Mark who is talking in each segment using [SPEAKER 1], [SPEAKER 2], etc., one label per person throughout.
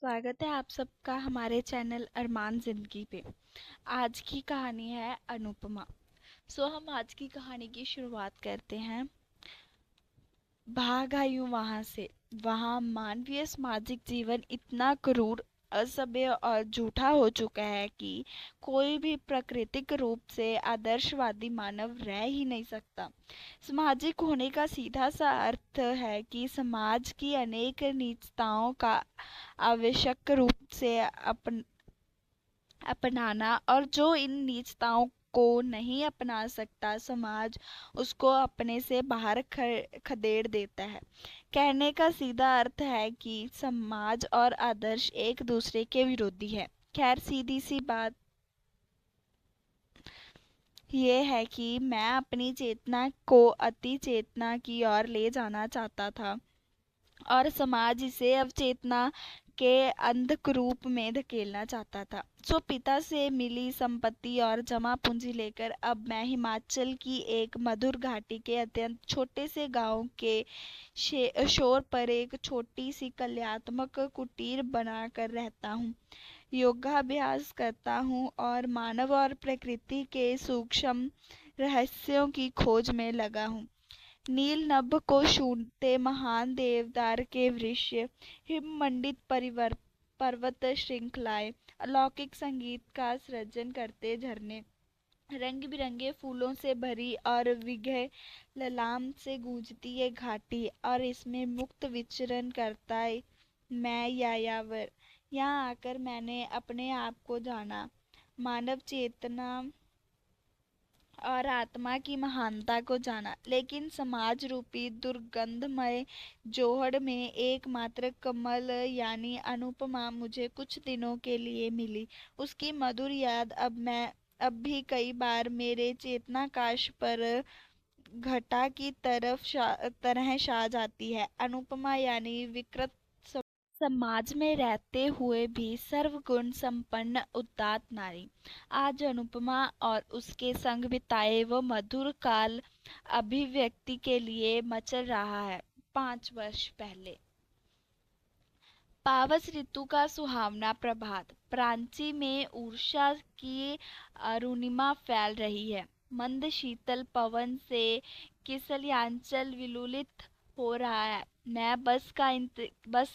[SPEAKER 1] स्वागत है आप सबका हमारे चैनल अरमान ज़िंदगी पे। आज की कहानी है अनुपमा। हम आज की कहानी की शुरुआत करते हैं। भाग आई हूँ वहाँ से। वहाँ मानवीय सामाजिक जीवन इतना क्रूर, असभ्य और झूठा हो चुका है कि कोई भी प्राकृतिक रूप से आदर्शवादी मानव रह ही नहीं सकता। सामाजिक होने का सीधा सा अर्थ है कि समाज की अनेक नीचताओं का आवश्यक रूप से अपनाना, और जो इन नीचताओं को नहीं अपना सकता, समाज उसको अपने से बाहर खदेड़ देता है। कहने का सीधा अर्थ है कि समाज और आदर्श एक दूसरे के विरोधी है। खैर, सीधी सी बात ये है कि मैं अपनी चेतना को अति चेतना की ओर ले जाना चाहता था और समाज इसे अवचेतना के अंधकूप में धकेलना चाहता था। पिता से मिली संपत्ति और जमा पूंजी लेकर अब मैं हिमाचल की एक मधुर घाटी के अत्यंत छोटे से गांव के शोर पर एक छोटी सी कलात्मक कुटीर बनाकर रहता हूँ। योगाभ्यास करता हूँ और मानव और प्रकृति के सूक्ष्म रहस्यों की खोज में लगा हूँ। नील नभ को छूते महान देवदार के वृक्ष, हिममंडित पर्वत श्रृंखलाएं, अलौकिक संगीत का सृजन करते झरने, रंग बिरंगे फूलों से भरी और विघ्न ललाम से गूंजती ये घाटी, और इसमें मुक्त विचरण करता है मैं यायावर। यहाँ आकर मैंने अपने आप को जाना, मानव चेतना और आत्मा की महानता को जाना। लेकिन समाज रूपी दुर्गंधमय जोहड़ में एकमात्र कमल यानी अनुपमा मुझे कुछ दिनों के लिए मिली। उसकी मधुर याद अब भी कई बार मेरे चेतनाकाश पर घटा की तरह छा जाती है। अनुपमा यानी विकृत समाज में रहते हुए भी सर्वगुण संपन्न उदात्त नारी। आज अनुपमा और उसके संग बिताए वो मधुर काल अभिव्यक्ति के लिए मचल रहा है। 5 वर्ष पहले पावस ऋतु का सुहावना प्रभात। प्रांची में उषा की अरुणिमा फैल रही है। मंद शीतल पवन से किसलयांचल विलुलित हो रहा है। मैं बस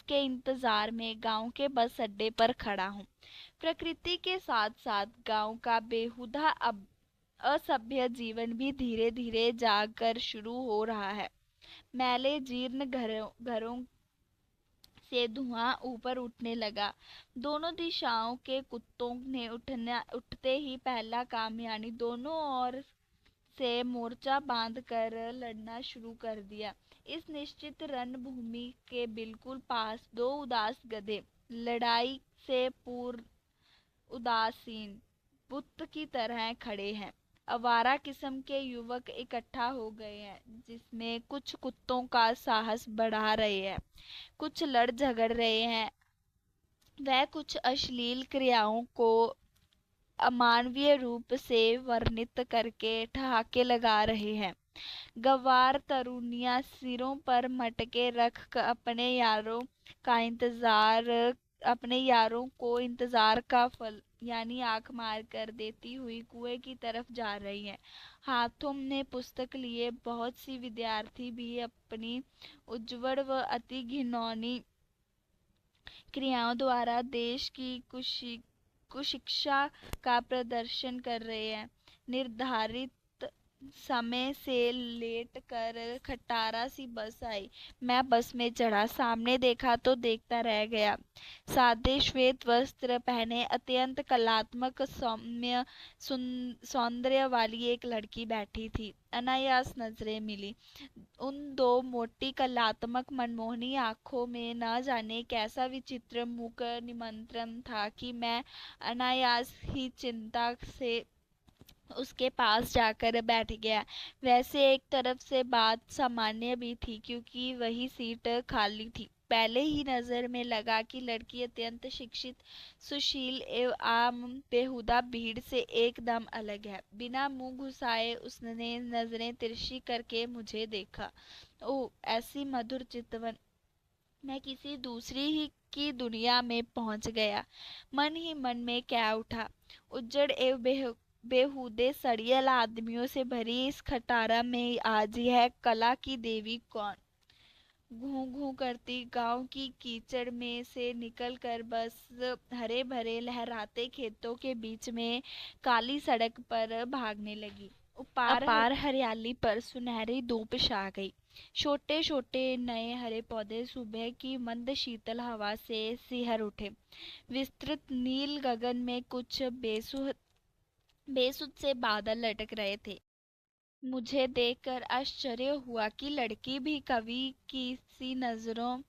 [SPEAKER 1] के इंतजार में गांव के बस अड्डे पर खड़ा हूँ। प्रकृति के साथ साथ गांव का बेहुदा असभ्य जीवन भी धीरे धीरे जागकर शुरू हो रहा है। मैले जीर्ण घरों से धुआं ऊपर उठने लगा। दोनों दिशाओं के कुत्तों ने उठते ही पहला काम यानी दोनों ओर से मोर्चा बांधकर लड़ना शुरू कर दिया। इस निश्चित रणभूमि के बिल्कुल पास दो उदास गधे लड़ाई से पूर्व उदासीन बुत की तरह खड़े हैं। आवारा किस्म के युवक इकट्ठा हो गए हैं, जिसमें कुछ कुत्तों का साहस बढ़ा रहे हैं, कुछ लड़ झगड़ रहे हैं, वह कुछ अश्लील क्रियाओं को अमानवीय रूप से वर्णित करके ठहाके लगा रहे हैं। गंवार तरुणियां सिरों पर मटके रख अपने यारों को इंतजार का फल यानी आंख मार कर देती हुई कुएं की तरफ जा रही हैं। हाथों में पुस्तक लिए बहुत सी विद्यार्थी भी अपनी उज्ज्वल व अति घिनौनी क्रियाओं द्वारा देश की कुशिक्षा का प्रदर्शन कर रहे हैं। निर्धारित समय से लेट कर खटारा सी बस आई। मैं बस में चढ़ा। सामने देखा तो देखता रह गया। सादे श्वेत वस्त्र पहने अत्यंत कलात्मक सौंदर्य वाली एक लड़की बैठी थी। अनायास नजरें मिली। उन दो मोटी कलात्मक मनमोहनी आंखों में न जाने कैसा विचित्र मूक निमंत्रण था कि मैं अनायास ही चिंता से उसके पास जाकर बैठ गया। वैसे एक तरफ से बात सामान्य भी थी, क्योंकि वही सीट खाली थी। पहले ही नजर में लगा कि लड़की अत्यंत शिक्षित, सुशील एवं आम बेहुदा भीड़ से एकदम अलग है। बिना मुंह घुसाए उसने नजरें तिरछी करके मुझे देखा। ओह, ऐसी मधुर चितवन मैं किसी दूसरी ही की दुनिया में पहुंच गया। मन ही मन में कह उठा, उज्जड़ एवं बेहूदे सड़ियल आदमियों से भरी इस खटारा में आज यह कला की देवी कौन? घूं घूं करती गांव की कीचड़ में से निकलकर बस हरे भरे लहराते खेतों के बीच में काली सड़क पर भागने लगी। अपार हरियाली पर सुनहरी धूप छा गई। छोटे छोटे नए हरे पौधे सुबह की मंद शीतल हवा से सिहर उठे। विस्तृत नील गगन में कुछ बेसुध से बादल लटक रहे थे। मुझे देखकर आश्चर्य हुआ कि लड़की भी कवि की सी नजरों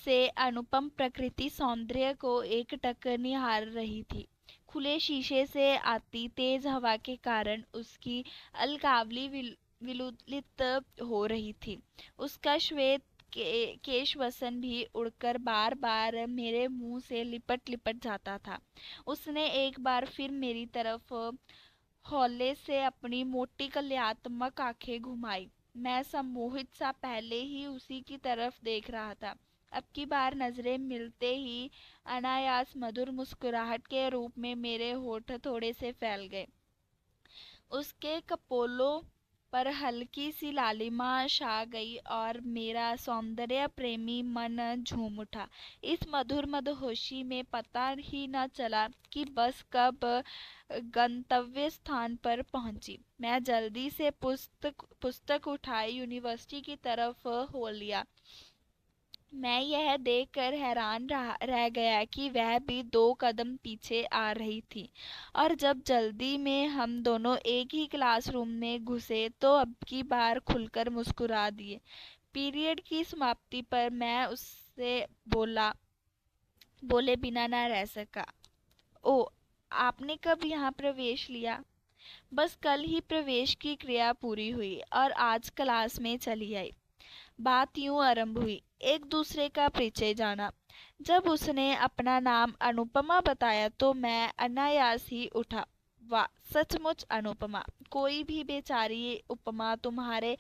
[SPEAKER 1] से अनुपम प्रकृति सौंदर्य को एकटक निहार रही थी। खुले शीशे से आती तेज हवा के कारण उसकी अलकावली विलुलित हो रही थी। उसका श्वेत केशवसन भी उड़कर बार बार मेरे मुंह से लिपट लिपट जाता था। उसने एक बार फिर मेरी तरफ हौले से अपनी मोटी कल्यात्मक आंखें घुमाई। मैं सम्मोहित सा पहले ही उसी की तरफ देख रहा था। अब की बार नजरें मिलते ही अनायास मधुर मुस्कुराहट के रूप में मेरे होठ थोड़े से फैल गए। उसके कपोलों पर हल्की सी लालिमा छा गई और मेरा सौंदर्य प्रेमी मन झूम उठा। इस मधुर मदहोशी में पता ही न चला कि बस कब गंतव्य स्थान पर पहुंची। मैं जल्दी से पुस्तक उठाई यूनिवर्सिटी की तरफ हो लिया। मैं यह देखकर हैरान रह गया कि वह भी 2 कदम पीछे आ रही थी। और जब जल्दी में हम दोनों एक ही क्लासरूम में घुसे तो अब की बार खुलकर मुस्कुरा दिए। पीरियड की समाप्ति पर मैं उससे बोले बिना न रह सका। ओ, आपने कब यहाँ प्रवेश लिया? बस कल ही प्रवेश की क्रिया पूरी हुई और आज क्लास में चली आई। बात यूं आरंभ हुई, एक दूसरे का परिचय जाना। जब उसने अपना नाम अनुपमा बताया तो मैं अनायास ही उठा। वाह, सचमुच अनुपमा! कोई भी बेचारी उपमा तुम्हारे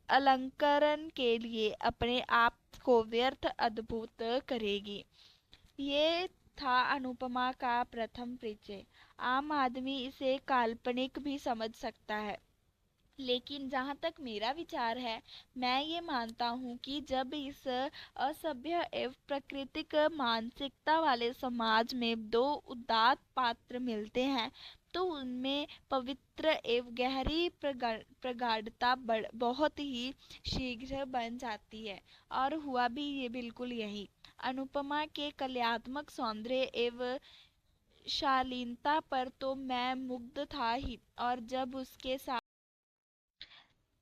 [SPEAKER 1] अलंकरण के लिए अपने आप को व्यर्थ अद्भुत करेगी। ये था अनुपमा का प्रथम परिचय। आम आदमी इसे काल्पनिक भी समझ सकता है, लेकिन जहाँ तक मेरा विचार है, मैं ये मानता हूँ कि जब इस असभ्य एवं प्राकृतिक मानसिकता वाले समाज में दो उदात्त पात्र मिलते हैं तो उनमें पवित्र एवं गहरी प्रगाढ़ता बहुत ही शीघ्र बन जाती है। और हुआ भी ये बिल्कुल यही। अनुपमा के कलात्मक सौंदर्य एवं शालीनता पर तो मैं मुग्ध था ही, और जब उसके साथ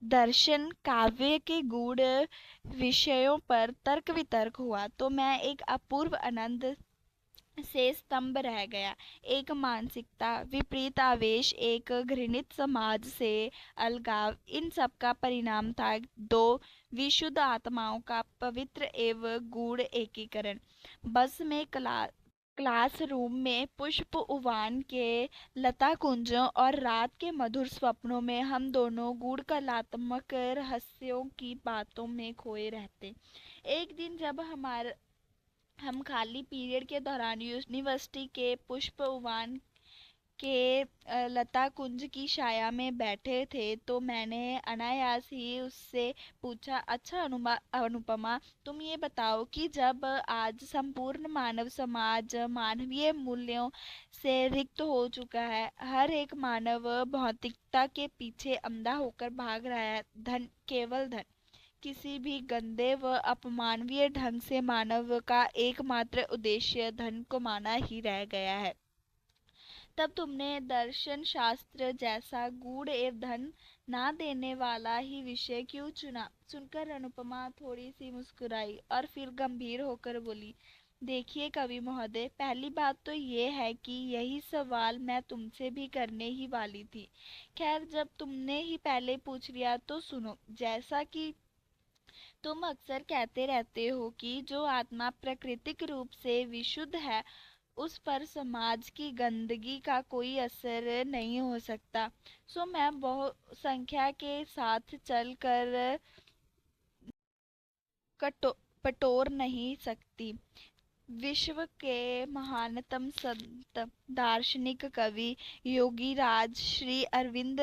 [SPEAKER 1] दर्शन काव्य के गूढ़ विषयों पर तर्क वितर्क हुआ तो मैं एक अपूर्व आनंद से स्तंभ रह गया। एक मानसिकता, विपरीत आवेश, एक घृणित समाज से अलगाव, इन सब का परिणाम था दो विशुद्ध आत्माओं का पवित्र एवं गूढ़ एकीकरण। बस में क्लासरूम में पुष्प उद्यान के लता कुंजों और रात के मधुर स्वप्नों में हम दोनों गूढ़ कलात्मक रहस्यों की बातों में खोए रहते। एक दिन जब हम खाली पीरियड के दौरान यूनिवर्सिटी के पुष्प उद्यान के लता कुंज की छाया में बैठे थे तो मैंने अनायास ही उससे पूछा, अच्छा अनुपमा, तुम ये बताओ कि जब आज संपूर्ण मानव समाज मानवीय मूल्यों से रिक्त हो चुका है, हर एक मानव भौतिकता के पीछे अंधा होकर भाग रहा है, धन, केवल धन, किसी भी गंदे व अपमानवीय ढंग से मानव का एकमात्र उद्देश्य धन कमाना ही रह गया है, तब तुमने दर्शन शास्त्र जैसा गूढ़ एवं धन ना देने वाला ही विषय क्यों चुना? सुनकर अनुपमा थोड़ी सी मुस्कुराई और फिर गंभीर होकर बोली, देखिए कवि महोदय, पहली बात तो ये है कि यही सवाल मैं तुमसे भी करने ही वाली थी। खैर, जब तुमने ही पहले पूछ लिया तो सुनो। जैसा कि तुम अक्सर कहते रहते हो कि जो आत्मा प्राकृतिक रूप से विशुद्ध है उस पर समाज की गंदगी का कोई असर नहीं हो सकता, सो मैं बहुसंख्या के साथ चलकर पटोर नहीं सकती। विश्व के महानतम संत, दार्शनिक, कवि, योगी राज श्री अरविंद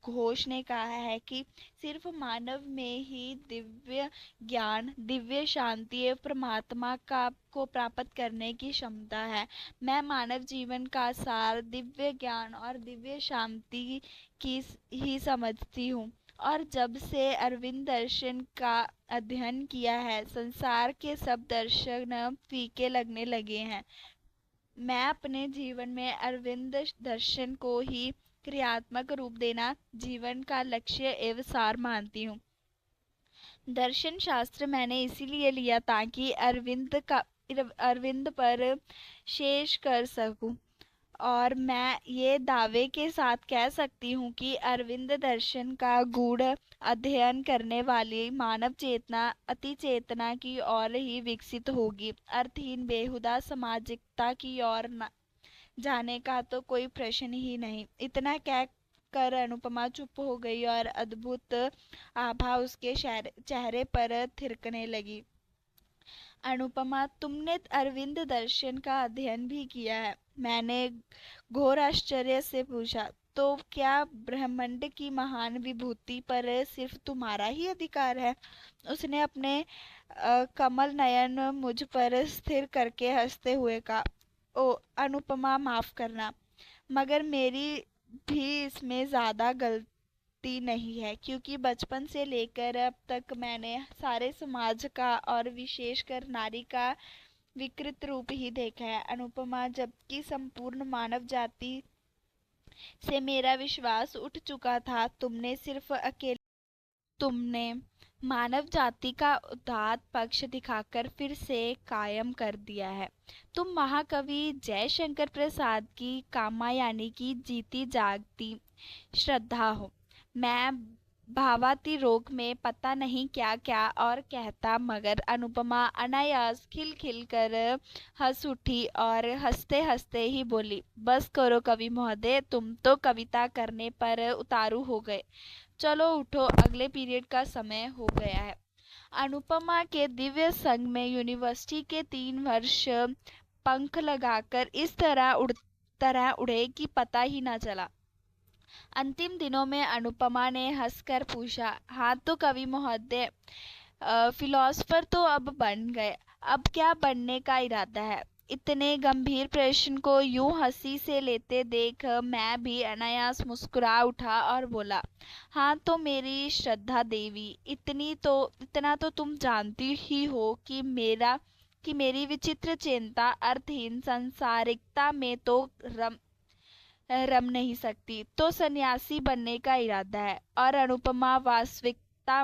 [SPEAKER 1] घोष ने कहा है कि सिर्फ मानव में ही दिव्य ज्ञान, दिव्य शांति एवं परमात्मा का को प्राप्त करने की क्षमता है। मैं मानव जीवन का सार दिव्य ज्ञान और दिव्य शांति की ही समझती हूँ। और जब से अरविंद दर्शन का अध्ययन किया है, संसार के सब दर्शन फीके लगने लगे हैं। मैं अपने जीवन में अरविंद दर्शन को ही क्रियात्मक रूप देना जीवन का लक्ष्य एवं सार मानती हूँ। दर्शन शास्त्र मैंने इसीलिए लिया ताकि अरविंद पर शेष कर सकूं, और मैं ये दावे के साथ कह सकती हूँ कि अरविंद दर्शन का गूढ़ अध्ययन करने वाली मानव चेतना अति चेतना की ओर ही विकसित होगी। अर्थहीन बेहुदा सामाजिकता की ओर जाने का तो कोई प्रश्न ही नहीं। इतना कह कर अनुपमा चुप हो गई और अद्भुत आभा उसके चेहरे पर थिरकने लगी। अनुपमा, तुमने अरविंद दर्शन का अध्ययन भी किया है? मैंने घोर आश्चर्य से पूछा। तो क्या ब्रह्मांड की महान विभूति पर सिर्फ तुम्हारा ही अधिकार है? उसने अपने कमल नयन मुझ पर स्थिर करके हंसते हुए कहा। ओ अनुपमा, माफ करना, मगर मेरी भी इसमें ज्यादा गलती नहीं है, क्योंकि बचपन से लेकर अब तक मैंने सारे समाज का और विशेषकर नारी का विकृत रूप ही देखा है। अनुपमा, जबकि संपूर्ण मानव जाति से मेरा विश्वास उठ चुका था, तुमने मानव जाति का उदात्त पक्ष दिखाकर फिर से कायम कर दिया है। तुम महाकवि जयशंकर प्रसाद की कामायनी की जीती जागती श्रद्धा हो। मैं भावातिरोग में पता नहीं क्या क्या और कहता, मगर अनुपमा अनायास खिल कर हंस उठी और हंसते हंसते ही बोली, बस करो कवि महोदय, तुम तो कविता करने पर उतारू हो गए। चलो उठो, अगले पीरियड का समय हो गया है। अनुपमा के दिव्य संग में यूनिवर्सिटी के 3 वर्ष पंख लगाकर इस तरह उड़े कि पता ही ना चला। अंतिम दिनों में अनुपमा ने हंसकर पूछा, हाँ तो कवि महोदय, फिलोसफर तो अब बन गए, अब क्या बनने का इरादा है? इतने गंभीर प्रश्न को यूं हंसी से लेते देख मैं भी अनायास मुस्कुरा उठा और बोला, हाँ तो मेरी श्रद्धा देवी, इतना तो तुम जानती ही हो कि मेरी विचित्र चिंता अर्थहीन संसारिकता में तो रम नहीं सकती, तो सन्यासी बनने का इरादा है। और अनुपमा, वास्तविकता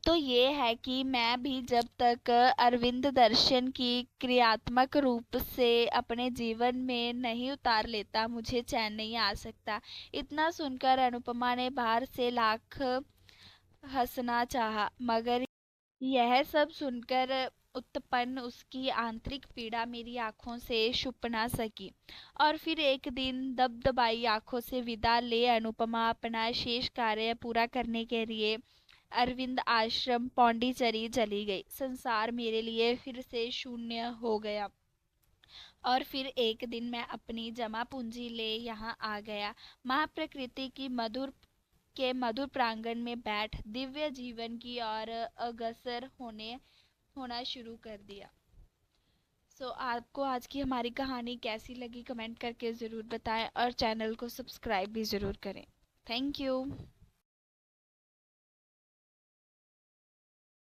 [SPEAKER 1] तो ये है कि मैं भी जब तक अरविंद दर्शन की क्रियात्मक रूप से अपने जीवन में नहीं उतार लेता, मुझे चैन नहीं आ सकता। इतना सुनकर अनुपमा ने बाहर से लाख हंसना चाहा, मगर यह सब सुनकर उत्पन्न उसकी आंतरिक पीड़ा मेरी आंखों से छुप ना सकी। और फिर एक दिन दबदबाई आंखों से विदा ले अनुपमा अपना शेष कार्य पूरा करने के लिए अरविंद आश्रम पौंडीचेरी चली गई। संसार मेरे लिए फिर से शून्य हो गया। और फिर एक दिन मैं अपनी जमा पूंजी ले यहाँ आ गया। महाप्रकृति की मधुर प्रांगण में बैठ दिव्य जीवन की ओर अग्रसर होना शुरू कर दिया। आपको आज की हमारी कहानी कैसी लगी कमेंट करके ज़रूर बताएं, और चैनल को सब्सक्राइब भी ज़रूर करें। Thank you.